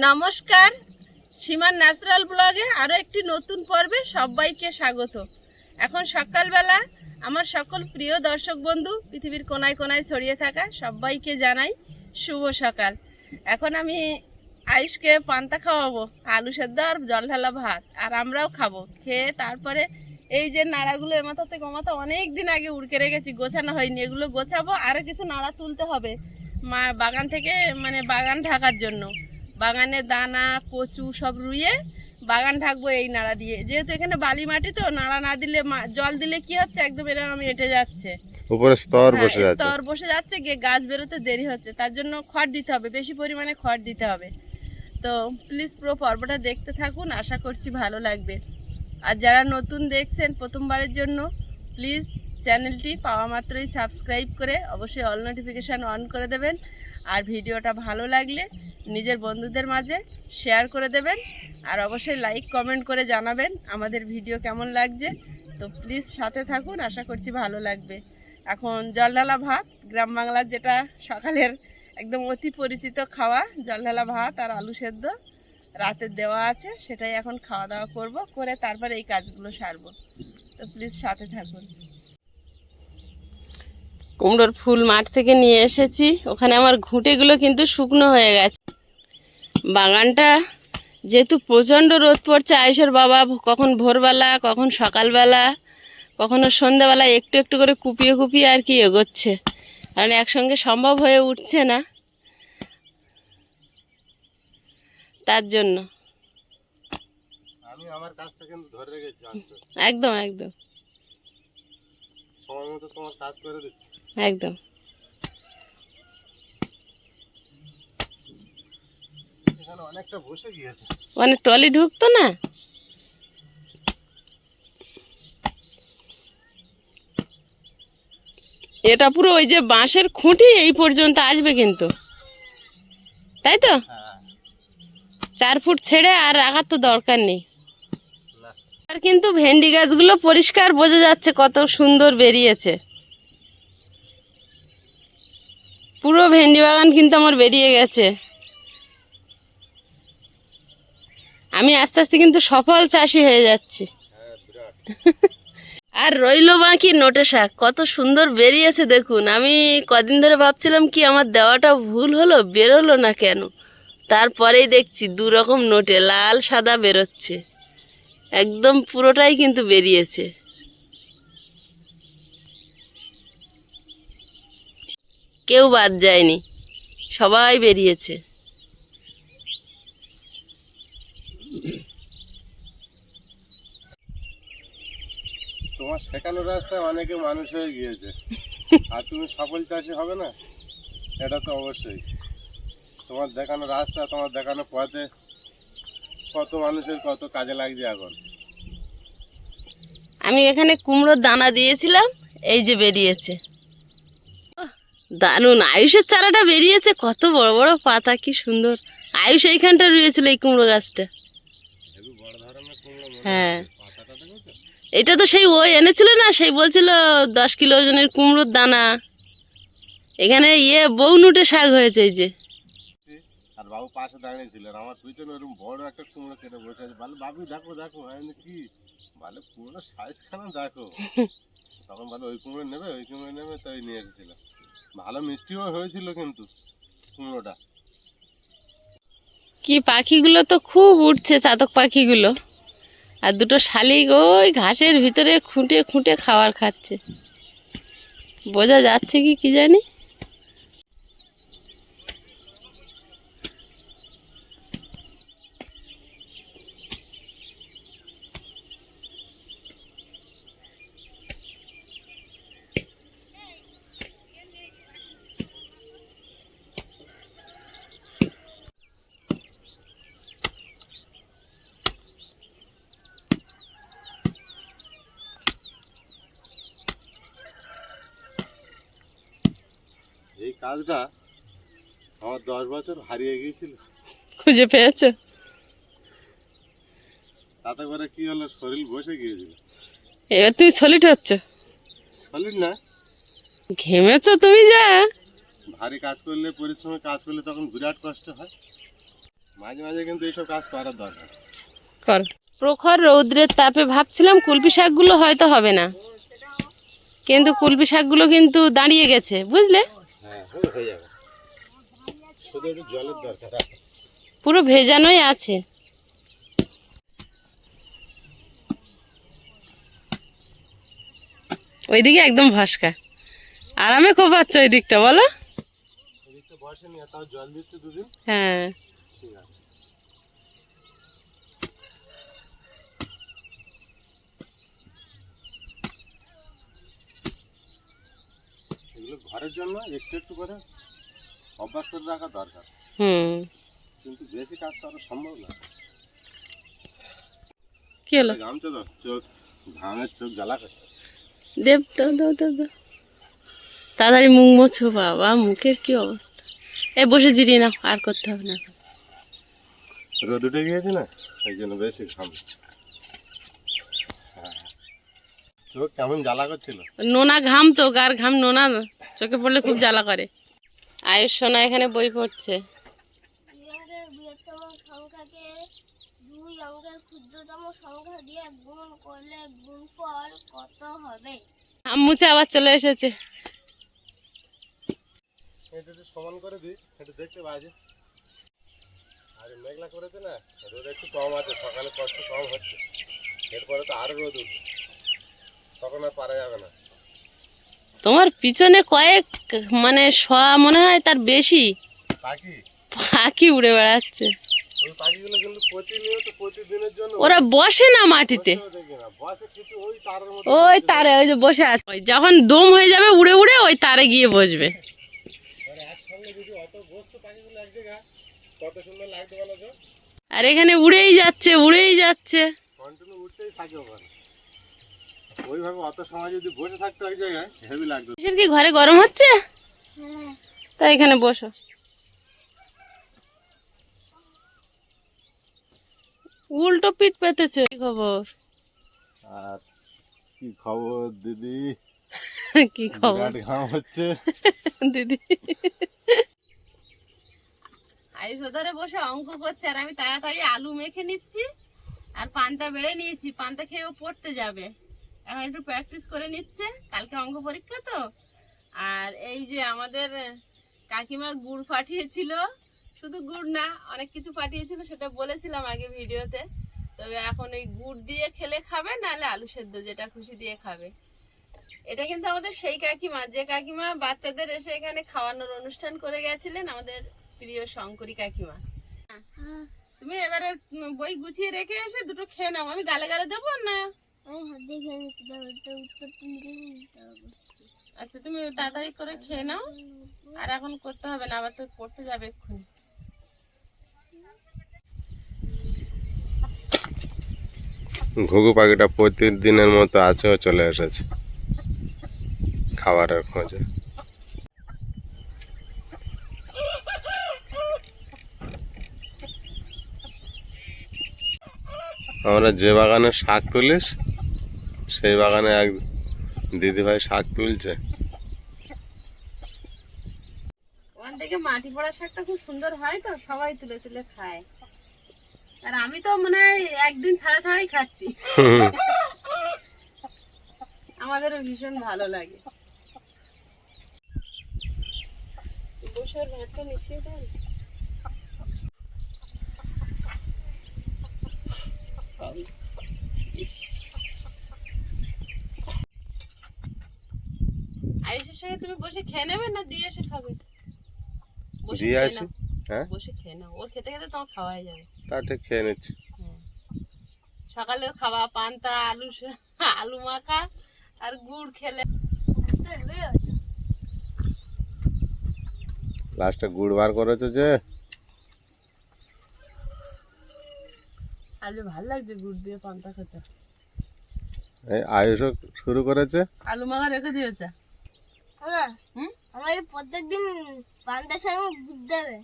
নমস্কার, সীমার ন্যাচারাল ব্লগে আরও একটি নতুন পর্বে সবাইকে স্বাগত। এখন সকালবেলা আমার সকল প্রিয় দর্শক বন্ধু পৃথিবীর কোনায় কোনায় ছড়িয়ে থাকা সবাইকে জানাই শুভ সকাল। এখন আমি আয়ুষকে পান্তা খাওয়াবো, আলু সেদ্ধ আর জল ঢালা ভাত, আর আমরাও খাবো। খেয়ে তারপরে এই যে নাড়াগুলো এমাথা থেকে ওমাথা অনেক দিন আগে উড়কে রেখেছি, গোছানো হয়নি, এগুলো গোছাবো। আরও কিছু নাড়া তুলতে হবে মা বাগান থেকে, মানে বাগান ঢাকার জন্য। বাগানে দানা কচু সব রুইয়ে বাগান ঢাকবো এই নাড়া দিয়ে। যেহেতু এখানে বালি মাটি, তো নাড়া না দিলে জল দিলে কি হচ্ছে, একদম এরকম এঁটে যাচ্ছে, উপরে স্তর বসে যাচ্ছে, গিয়ে গাছ বেরোতে দেরি হচ্ছে। তার জন্য খড় দিতে হবে, বেশি পরিমাণে খড় দিতে হবে। তো প্লিজ পুরো পর্বটা দেখতে থাকুন, আশা করছি ভালো লাগবে। আর যারা নতুন দেখছেন প্রথমবারের জন্য, প্লিজ চ্যানেলটি পাওয়া মাত্রই সাবস্ক্রাইব করে অবশ্যই অল নোটিফিকেশান অন করে দেবেন। আর ভিডিওটা ভালো লাগলে নিজের বন্ধুদের মাঝে শেয়ার করে দেবেন। আর অবশ্যই লাইক কমেন্ট করে জানাবেন আমাদের ভিডিও কেমন লাগছে। তো প্লিজ সাথে থাকুন, আশা করছি ভালো লাগবে। এখন জল ঢালা ভাত, গ্রাম বাংলার যেটা সকালের একদম অতি পরিচিত খাওয়া, জল ঢালা ভাত আর আলু সেদ্ধ রাতের দেওয়া আছে, সেটাই এখন খাওয়া দাওয়া করব, করে তারপরে এই কাজগুলো সারবো। তো প্লিজ সাথে থাকুন। কুমড়োর ফুল মাঠ থেকে নিয়ে এসেছি, ওখানে আমার ঘুঁটেগুলো কিন্তু শুকনো হয়ে গেছে। বাগানটা যেহেতু প্রচণ্ড রোদ পড়ছে, আয়ুষের বাবা কখন ভোরবেলা কখন সকালবেলা কখনো সন্ধ্যাবেলা একটু একটু করে কুপিয়ে কুপিয়ে আর কি এগোচ্ছে, কারণ একসঙ্গে সম্ভব হয়ে উঠছে না, তার জন্য আমি আমার কাজটা কিন্তু ধরে রেখেছি, একদম একদম সময় মতো তোমার কাজ করে দিচ্ছি একদম। এখানে অনেকটা বসে গিয়েছে, মানে ট্রলি ঢুকতো না। এটা পুরো ওই যে বাঁশের খুঁটি এই পর্যন্ত আসবে কিন্তু, তাই তো? 4 ফুট ছেড়ে আর রাখার তো দরকার নেই। আর কিন্তু ভেন্ডি গাছগুলো পরিষ্কার বোঝা যাচ্ছে কত সুন্দর বেরিয়েছে। পুরো ভেন্ডি বাগান কিন্তু আমার বেরিয়ে গেছে। আমি আস্তে আস্তে কিন্তু সফল চাষি হয়ে যাচ্ছি। আর রইল বাকি নোটে শাক, কত সুন্দর বেরিয়েছে দেখুন। আমি কদিন ধরে ভাবছিলাম কি আমার দেওয়াটা ভুল হলো, বেরোলো না কেন। তারপরেই দেখছি 2 রকম নোটে লাল সাদা বেরোচ্ছে, একদম পুরোটাই কিন্তু বেরিয়েছে। কেউ বাদ যায়নি, সবাই বেরিয়েছে। তোমার শেখানোর রাস্তায় অনেকে মানুষ হয়ে গিয়েছে, আর তুমি সফল চাষি হবে না, এটা তো অবশ্যই। তোমার দেখানো রাস্তা, তোমার দেখানো পথে কত মানুষের কত কাজে লাগছে এখন। আমি এখানে কুমড়োর দানা দিয়েছিলাম, এই যে বেরিয়েছে, দারুণ। আয়ুষের চারাটা বেরিয়েছে, কত বড় বড় পাতা, কি সুন্দর। আয়ুষ এইখানটা রয়েছিল এই কুমড়ো গাছটা। হ্যাঁ, এটা তো সেই ওই এনেছিল না, সেই বলছিল 10 কিলো ওজনের কুমড়োর দানা। এখানে বউনুটে শাক হয়েছে এই যে। আর বাবু পাশে দাঁড়িয়ে ছিলেন, আমার পিছনে ওরকম বড় একটা কুমড়ো কেটে বসে আছে। ভালো বাবু দেখো দেখো, আমি কি ভালো কুমড়োর সাইজ খানা দেখো। তখন ভালো ওই কুমড়ো নেবে, ওই কুমড়ো নেবে, তাই নিয়ে এসেছিলাম। ভালো মিষ্টিও হয়েছিল কিন্তু কুমড়োটা। কি পাখিগুলো তো খুব উঠছে, চাতক পাখিগুলো। আর 2টো শালিক ওই ঘাসের ভিতরে খুঁটে খুঁটে খাবার খাচ্ছে, বোঝা যাচ্ছে কি কি জানি। এই কাজটা আমার 10 বছর হারিয়ে গিয়েছিল, খুঁজে পেয়েছো? তাতে করে কি হলো, শরীর বসে গিয়েছিল। এবার তুমি সলিড হচ্ছ। সলিড না, ঘেমেছো তুমি যা। ভারী কাজ করলে, পরিশ্রমে কাজ করলে তখন বিরাট কষ্ট হয়। মাঝে মাঝে কিন্তু এইসব কাজ করার দরকার। কর। প্রখর রৌদ্রের তাপে ভাবছিলাম কুলপি শাকগুলো হয়তো হবে না, কিন্তু কুলপি শাকগুলো কিন্তু দাঁড়িয়ে গেছে, বুঝলে? হ্যাঁ হয়ে যাবে, শুধু একটু জলের দরকার। পুরো ভেজানোই আছে। ওইদিকে একদম ভাস্কা, আরামে কোপাচ্ছ ওই দিকটা, বলো? এদিকটা বসে নিয়ে তাও জল দিচ্ছে দুদিন। হ্যাঁ, ঠিক আছে। এগুলো ঘরের জন্য একটু একটু করে অভ্যাস করে রাখা দরকার, কিন্তু বেশি কাজ করা সম্ভব না। কি হলো? ঘামছে তো, চোখ ঘামের চোখ জ্বালা করছে। দেব দাও দাও দাও দাও, তাড়াতাড়ি মুখ মোছো, বাবা মুখের কি অবস্থা। এ বসে জিরিয়ে নাও, আর করতে হবে না। রোদ উঠে গিয়েছে না, এই জন্য বেশি ঘাম। চোখ কেমন জ্বালা করছিল। নোনা ঘাম তো, গার ঘাম নোনা, চোখে পড়লে খুব জ্বালা করে। আয়ুষ সোনা এখানে বই পড়ছে। বৃহত্তম সংখ্যাকে 2 অঙ্কের ক্ষুদ্রতম সংখ্যা দিয়ে গুণ করলে গুণফল কত হবে? আম্মুচে আবার চলে এসেছে। এটা একটু সমান করে দিই, একটু দেখতে বাজে। আর মেঘলা করেছে না, রোদ একটু কম আছে, সকালে কষ্ট কম হচ্ছে, এরপরে তো আরো রোদ উঠবে, তখন আর পারা যাবে না। তোমার পিছনে কয়েক মানে মনে হয় তার বেশি পাখি, পাখি উড়ে বেড়াচ্ছে। ওই পাখিগুলো কিন্তু প্রতিনিয়ত প্রতিদিনের জন্য ওরা বসে না মাটিতে, দেখি না বসে কিছু ওই তারের মধ্যে। ওই তারে ওই যে বসে আছে, ওই যখন দম হয়ে যাবে উড়ে উড়ে ওই তারে গিয়ে বসবে। একসঙ্গে যদি অত বস্তু পাখিগুলো এক জায়গায়, কত সুন্দর লাগবে বলো তো। আর এখানে উড়েই যাচ্ছে উড়েই যাচ্ছে, কন্টিনিউ উঠতেই থাকে ওখানে। ওইভাবে অত সময় যদি বসে থাকতো এক জায়গায়, হেভি লাগতো। কিসের কি ঘরে গরম হচ্ছে? হ্যাঁ, তাই এখানে বসো। উল্টো পিঠ পেতেছে, কি খবর? আর কি খবর দিদি? কি খবর বিরাট ঘাম হচ্ছে দিদি। আয়ুষ ধরে বসে অঙ্ক করছে, আর আমি তাড়াতাড়ি আলু মেখে নিচ্ছি, আর পান্তা বেড়ে নিয়েছি, পান্তা খেয়ে ও পড়তে যাবে। এখন একটু প্র্যাকটিস করে নিচ্ছে, কালকে অঙ্ক পরীক্ষা তো। আর এই যে আমাদের কাকিমা গুড় পাঠিয়েছিল, শুধু গুড় না অনেক কিছু পাঠিয়েছিল, সেটা বলেছিলাম আগে ভিডিওতে। তো এখন ওই গুড় দিয়ে খেলে খাবে, নাহলে আলু সেদ্ধ যেটা খুশি দিয়ে খাবে। এটা কিন্তু আমাদের সেই কাকিমা, যে কাকিমা বাচ্চাদের এসে এখানে খাওয়ানোর অনুষ্ঠান করে গেছিলেন, আমাদের প্রিয় শঙ্করী কাকিমা। তুমি এবারে বই গুছিয়ে রেখে এসে দুটো খেয়ে নাও, আমি গালে গালে দেবো না? আমি হাত দিয়ে খেয়ে নিচ্ছি, উত্তরটা লিখে নিতে হবে। আচ্ছা তুমি তাড়াতাড়ি করে খেয়ে নাও, আর এখন করতে হবে না, আবার তো পড়তে যাবে এক্ষুনি। ঘুঘু পাখিটা প্রতিদিনের মতো আছে, ও চলে এসেছে খাবারের খোঁজে। আমরা যে বাগানে শাক তুলিস, সেই বাগানে এক দিদিভাই শাক তুলছে। ওখান থেকে মাটি পড়া শাকটা খুব সুন্দর হয় তো, সবাই তুলে তুলে খায়, আর আমি তো মনে হয় একদিন ছাড়া ছাড়াই খাচ্ছি। আমাদেরও ভীষণ ভালো লাগে। বসে ওর ভাতটা মিশিয়ে দেন। আয়ুষের সঙ্গে তুমি বসে খেয়ে নেবে না দিয়ে এসে খাবে? বসে দিয়ে খেয়ে আসি। নাও, হ্যাঁ বসে খেয়ে নাও, ওর খেতে খেতে তোমার খাওয়াই যাবে। তা ঠিক খেয়ে নিচ্ছি। সকালের খাওয়া পান্তা আলু মাখা আর গুড় খেলে। লাস্টে গুড় বার করেছে যে, আজ ভালো লাগছে গুড় দিয়ে পান্তা খেতে। এই আয়ুষও শুরু করেছে। আলু মাখা রেখে দিয়েছে। হ্যাঁ, হুম, আমাকে প্রত্যেকদিন পান্তার সঙ্গে গুড় দেবে।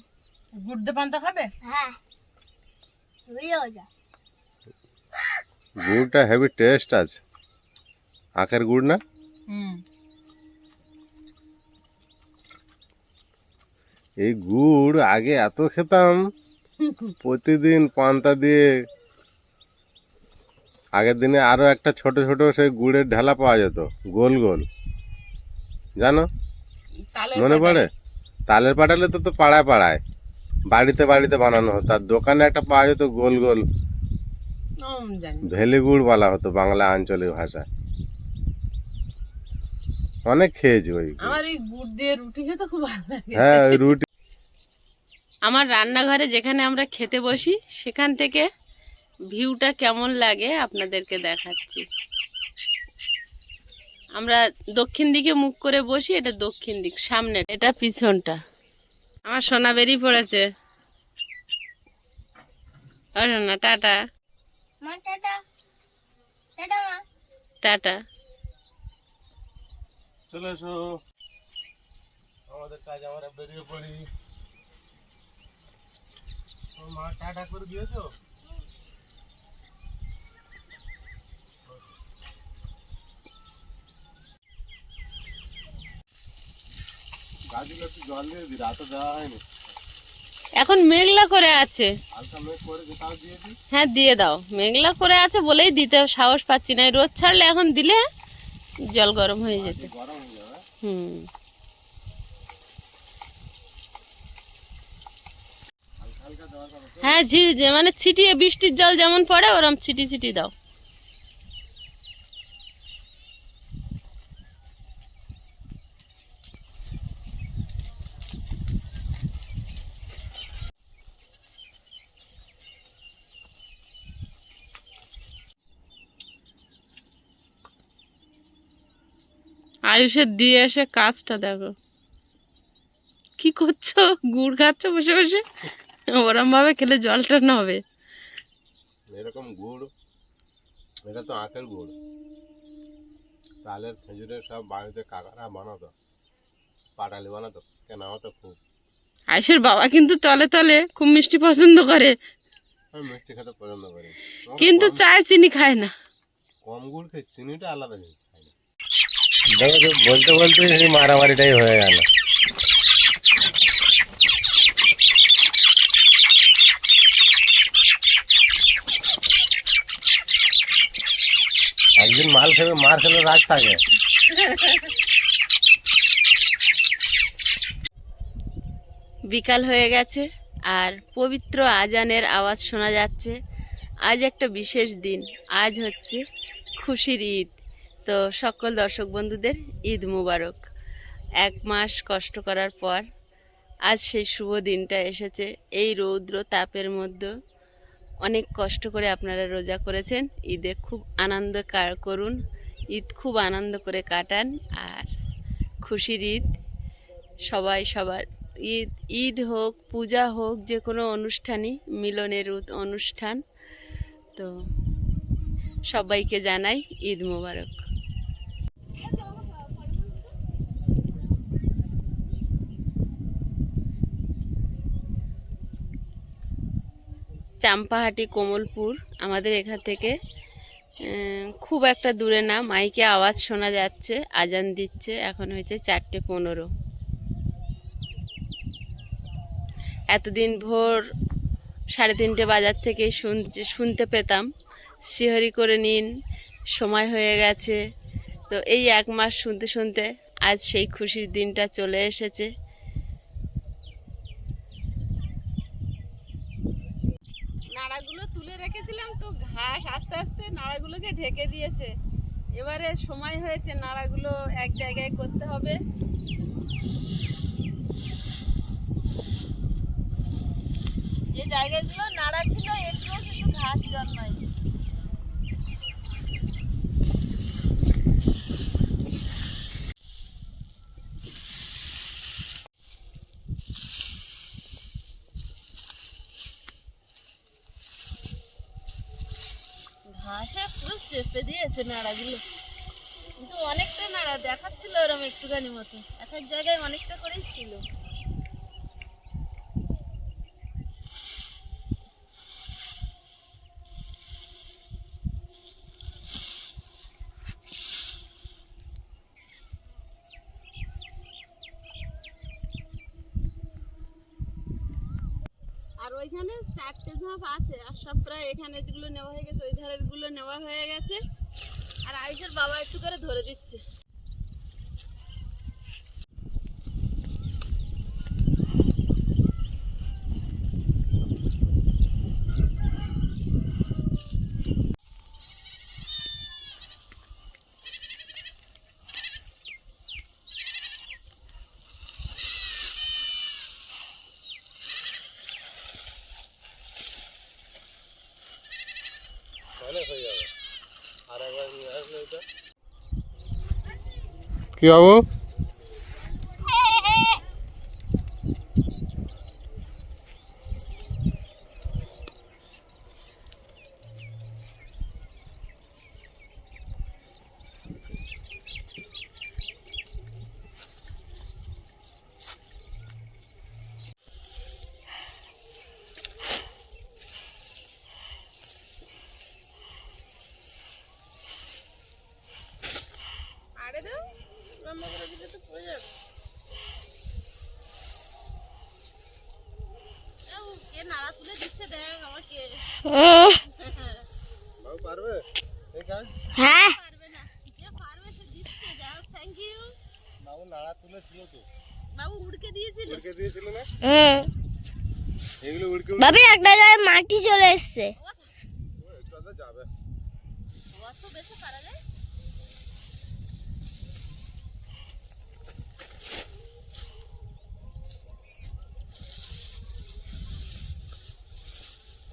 গুড় দিয়ে পান্তা খাবে? হ্যাঁ, হয়েও যা। গুড়টা হেভি টেস্ট আছে, আখের গুড় না? হুম, এই গুড় আগে এত খেতাম, প্রতিদিন পান্তা দিয়ে। আগের দিনে আরো একটা ছোট ছোট সেই গুড়ের ঢেলা পাওয়া যেত, গোল গোল, জানো, তালের মনে পাটালি। পড়ে? তালের পাটালে তো পাড়ায় পাড়ায় বাড়িতে বাড়িতে বানানো হতো। আর দোকানে একটা পাওয়া যেত গোল গোল, জানি না। ভেলি গুড় বলা হতো বাংলা আঞ্চলিক ভাষায়। অনেক খেয়েছি ওই গুড়। আমার এই গুড় দিয়ে রুটি খেতে খুব ভালো লাগে। হ্যাঁ, ওই রুটি। আমার রান্নাঘরে যেখানে আমরা খেতে বসি সেখান থেকে ভিউটা কেমন লাগে আপনাদেরকে দেখাচ্ছি। আমরা দক্ষিণ দিকে মুখ করে বসি, এটা দক্ষিণ দিক, সামনে এটা পিছনটা। আমার সোনা বেরিয়ে পড়েছে। ও সোনা, টাটা। মা টাটা, টাটা মা। টাটা। চলে এসো, আমাদের কাজ আমরা বেরিয়ে পড়ি। মা টাটা করে দিয়েছো? গাছগুলো একটু জল দিয়ে দিই, রাতে দেওয়া হয়নি। এখন মেঘলা করে আছে। হালকা মেঘ করেছে, তাও দিয়ে দিই। হ্যাঁ দিয়ে দাও, মেঘলা করে আছে বলেই দিতে সাহস পাচ্ছি না। এই রোদ ছাড়লে এখন দিলে জল গরম হয়ে যেত। গরম হয়ে যাবে। হুম। হালকা হালকা দেওয়া যাবে তো? হ্যাঁ মানে ছিটিয়ে, বৃষ্টির জল যেমন পড়ে ওরম ছিটি ছিটি দাও। আয়ুষের দিয়ে এসে কাজটা দেখো, কি করছো? গুড় খাচ্ছ বসে বসে? ওরম ভাবে খেলে জলটা না হবে। এরকম গুড়, এটা তো আখের গুড়। তালের খেজুরের সব বাড়িতে কাকারা বানাতো, পাটালি বানাতো, কেনা হতো খুব। আয়ুষের বাবা কিন্তু তলে তলে খুব মিষ্টি পছন্দ করে, আমি মিষ্টি খেতে পছন্দ করি, কিন্তু চায় চিনি খায় না। কম গুড় খেয়ে চিনিটা আলাদা জিনিস খাই না। দেখো, বলতে বলতে সেই মারামারিটাই হয়ে গেল। একদিন মাল খেলে মার খেলে রাগ থাকে। বিকাল হয়ে গেছে আর পবিত্র আজানের আওয়াজ শোনা যাচ্ছে। আজ একটা বিশেষ দিন, আজ হচ্ছে খুশির ঈদ। তো সকল দর্শক বন্ধুদের ঈদ মুবারক। 1 মাস কষ্ট করার পর আজ সেই শুভ দিনটা এসেছে। এই রৌদ্র তাপের মধ্যে অনেক কষ্ট করে আপনারা রোজা করেছেন, ঈদে খুব আনন্দ করুন, ঈদ খুব আনন্দ করে কাটান। আর খুশির ঈদ সবাই সবার। ঈদ ঈদ হোক, পূজা হোক, যে কোনো অনুষ্ঠানই মিলনের অনুষ্ঠান। তো সবাইকে জানাই ঈদ মোবারক। চাম্পাহাটি, কোমলপুর আমাদের এখান থেকে খুব একটা দূরে না। মাইকে আওয়াজ শোনা যাচ্ছে, আজান দিচ্ছে। এখন হয়েছে 4:15। এতদিন ভোর 3:30 বাজার থেকেই শুনতে পেতাম শিহরি করে নিন, সময় হয়ে গেছে। তো এই 1 মাস শুনতে শুনতে আজ সেই খুশির দিনটা চলে এসেছে। নাড়াগুলো তুলে রেখেছিলাম, তো ঘাস আস্তে আস্তে নাড়াগুলোকে ঢেকে দিয়েছে। এবারে সময় হয়েছে নাড়াগুলো এক জায়গায় করতে হবে। যে জায়গাগুলো নাড়া ছিল একটুও কিন্তু ঘাস জন্মায়নি। ঘাসে পুরো চেপে দিয়েছে নাড়াগুলো, কিন্তু অনেকটা নাড়া দেখাচ্ছিল ওরকম একটুখানি মতো, এক এক জায়গায় অনেকটা করেই ছিল। আর ওইখানে 4টে ঝাপ আছে, আর সব প্রায় এখানে যেগুলো নেওয়া হয়ে গেছে ওই ধারের গুলো নেওয়া হয়ে গেছে। আর আয়ুষের বাবা একটু করে ধরে দিচ্ছে। অনেক হয়ে যাবে। আর একবার নিয়ে আসলে এটা কি বাবু? আরে দাও, লম্বা করে দিলে তো পড়ে যাবে। কে নাড়া তুলে দিচ্ছে দেখ আমাকে। বাবু পারবে এই কাজ? হ্যাঁ পারবে না, যে পারবে সে দিচ্ছে। যাও, থ্যাংক ইউ। বাবু নাড়া তুলেছিল তো, বাবু উড়কে দিয়েছিল। উড়কে দিয়েছিল না? এগুলো উড়কে ভাবি একটা জায়গায় মাটি চলে এসছে। একটু আগে যাবে। অত বেশি পারা যায়?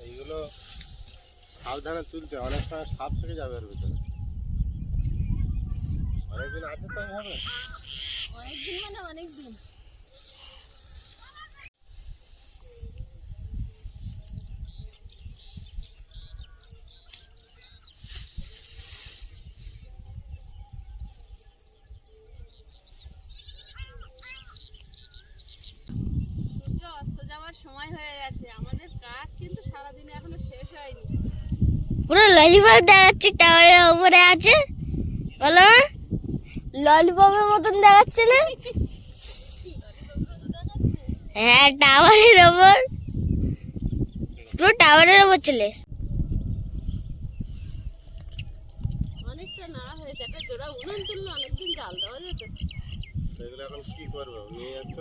এইগুলো সাবধানে তুলতে, অনেক সময় সাপ থেকে যাবে এর ভিতরে। অনেকদিন আছে তো হবে। অনেকদিন মানে অনেকদিন। সূর্য অস্ত যাওয়ার সময় হয়ে গেছে। আমাদের কাজ কিন্তু সারাদিনে এখনো শেষ হয়নি। পুরো ললিপপ দেখাচ্ছে, টাওয়ারের উপরে আছে। বলো ললিপপের মতন দেখাচ্ছে না? হ্যাঁ টাওয়ারের ওপর, পুরো টাওয়ারের ওপর চলে এসছে। অনেকটা নাড়া হয়েছে। একটা জোড়া উনুন তুললে অনেকদিন জাল দেওয়া যেত। এগুলো এখন কি করবে নিয়ে যাচ্ছ?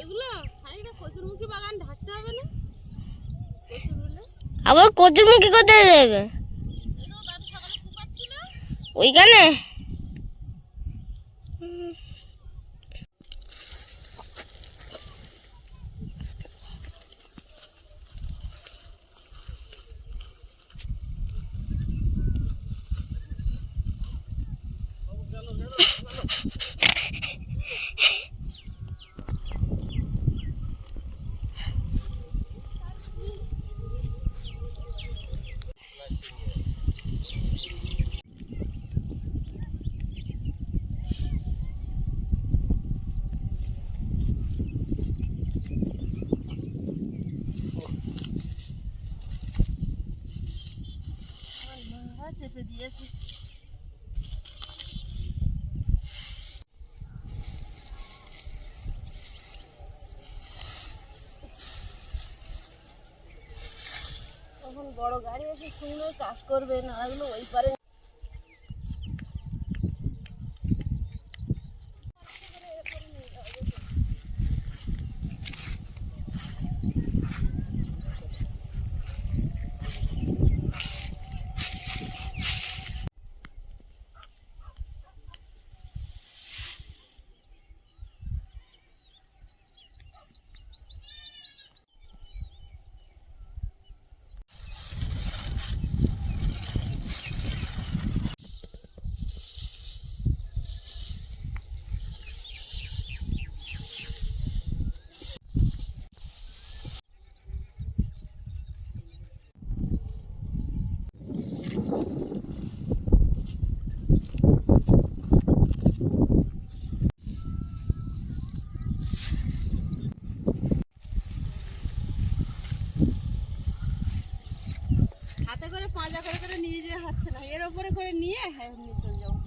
এগুলো খানিকটা কচুরমুখী বাগান ঢাকতে হবে না? কচুর হলে আবার কচুরমুখী কোথায় দেবে? এগুলো বাবু সকালে কুপাচ্ছিল। ওইখানে চেপে দিয়েছি। তখন বড় গাড়ি এসে সুন্দর চাষ করবে, নাড়াগুলো ওই পারে। হাতে করে পাঁজা করে করে নিয়ে যাওয়া হচ্ছে না, এর উপরে করে নিয়ে নিয়ে চলে যাবো।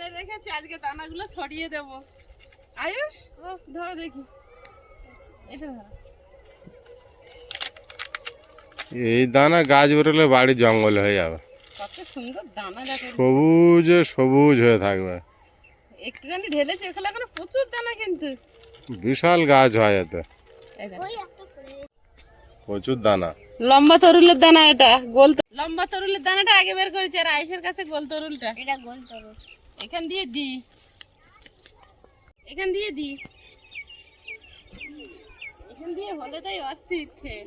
এনে রেখেছি, আজকে দানাগুলো ছড়িয়ে দেব। আয়ুষ ধরো দেখি, এটা ধরো। এই দানা গাছ বেরোলে বাড়ি জঙ্গল হয়ে যাবে, কত সুন্দর দানা দেখো, সবুজ সবুজ হয়ে থাকবে। একটুখানি ঢেলেছি, এখানে এখন প্রচুর দানা কিন্তু। বিশাল গাছ হয় এতে, এই দেখো। ওই একটা করে প্রচুর দানা। লম্বা তরুলের দানা, এটা গোল লম্বা তরুলের দানাটা আগে বের করেছি, আর আয়ুষের কাছে গোল তরুলটা। এটা গোল তরু। এখান দিয়ে দি, এখান দিয়ে দি, এখান দিয়ে হলে তাই অস্থির খেয়ে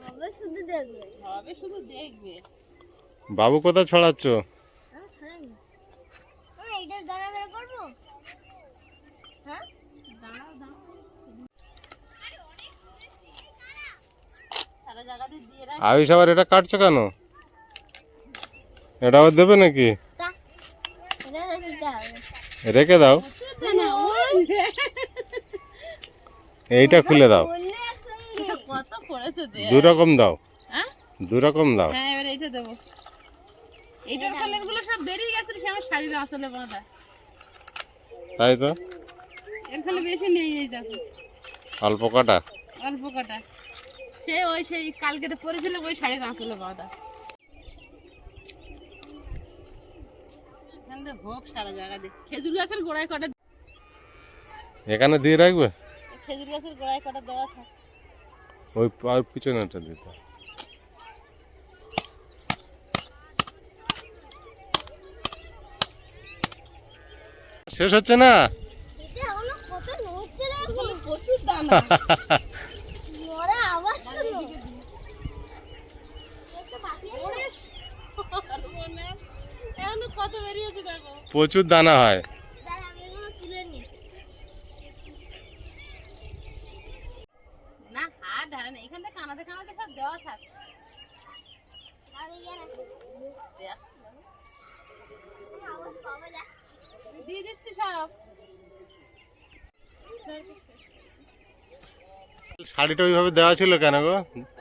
হবে শুধু দেখবে। হবে, শুধু দেখবে। বাবু কোথায় ছড়াচ্ছ? হ্যাঁ ছাড়াইনি। আমি এইটার দানা বের করবো। হ্যাঁ দাঁড়াও দাঁড়াও, সারা জায়গাতে দিয়ে রাখ। আয়ুষ আবার এটা কাটছো কেন? এটা আবার দেবে নাকি? তা এটা দিতে হবে। রেখে দাও, প্রচুর দানা, ওই এইটা খুলে দাও। বললে একসঙ্গে কত পড়েছে দে। দু রকম দাও, হ্যাঁ দু রকম দাও। হ্যাঁ, এবার এইটা দেবো। এইটার ফলে এগুলো সব বেরিয়ে গেছে, সে আমার শাড়ির আসলে বাঁধা। তাই তো, এর ফলে বেশি নেই, এই দেখো অল্প কাটা। অল্প কাটা। সে ওই সেই কালকে পরেছিল, ওই শাড়ির আসলে বাঁধা। এখান থেকে হোক সারা জায়গা দিয়ে। খেজুর গাছের গোড়ায় কটা, এখানে দিয়ে রাখবে, খেজুর গাছের গোড়ায় কটা দেওয়া থাক। ওই পিছনেটা দিতে। শেষ হচ্ছে না? এটা হলো কত নড়ছে দেখো। এগুলো প্রচুর দানা। নড়া আওয়াজ শুনো। একটা বাকি আছে। ওরে সর্বনাশ, এখনো কত বেরিয়েছে দেখো। প্রচুর দানা হয়। দাঁড়া আমি এগুলো তুলে নিই। না আর ঢালে না, এখান থেকে কানাতে কানাতে সব দেওয়া থাক। আমি জানি দেখ, আওয়াজ পাওয়া যাচ্ছে। দিয়ে দিচ্ছি সব। শাড়িটা ওইভাবে দেওয়া ছিল কেন গো?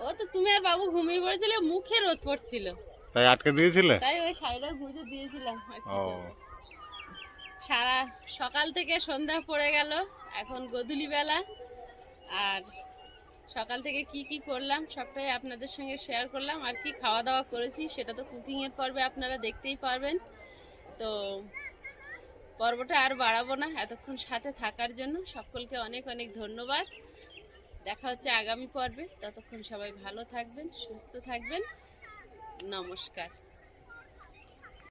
ও তো তুমি আর বাবু ঘুমিয়ে পড়েছিলে, মুখে রোদ পড়ছিল, তাই আটকে দিয়েছিলে? তাই ওই শাড়িটা গুঁজে দিয়েছিলাম। আর কি ও, করবো? সারা সকাল থেকে সন্ধ্যা পড়ে গেল, এখন গোধূলি বেলা। আর সকাল থেকে কি কি করলাম সবটাই আপনাদের সঙ্গে শেয়ার করলাম। আর কি খাওয়া দাওয়া করেছি সেটা তো কুকিংয়ের পর্বে আপনারা দেখতেই পারবেন। তো পর্বটা আর বাড়াবো না, এতক্ষণ সাথে থাকার জন্য সকলকে অনেক অনেক ধন্যবাদ। দেখা হচ্ছে আগামী পর্বে, ততক্ষণ সবাই ভালো থাকবেন, সুস্থ থাকবেন। নমস্কার।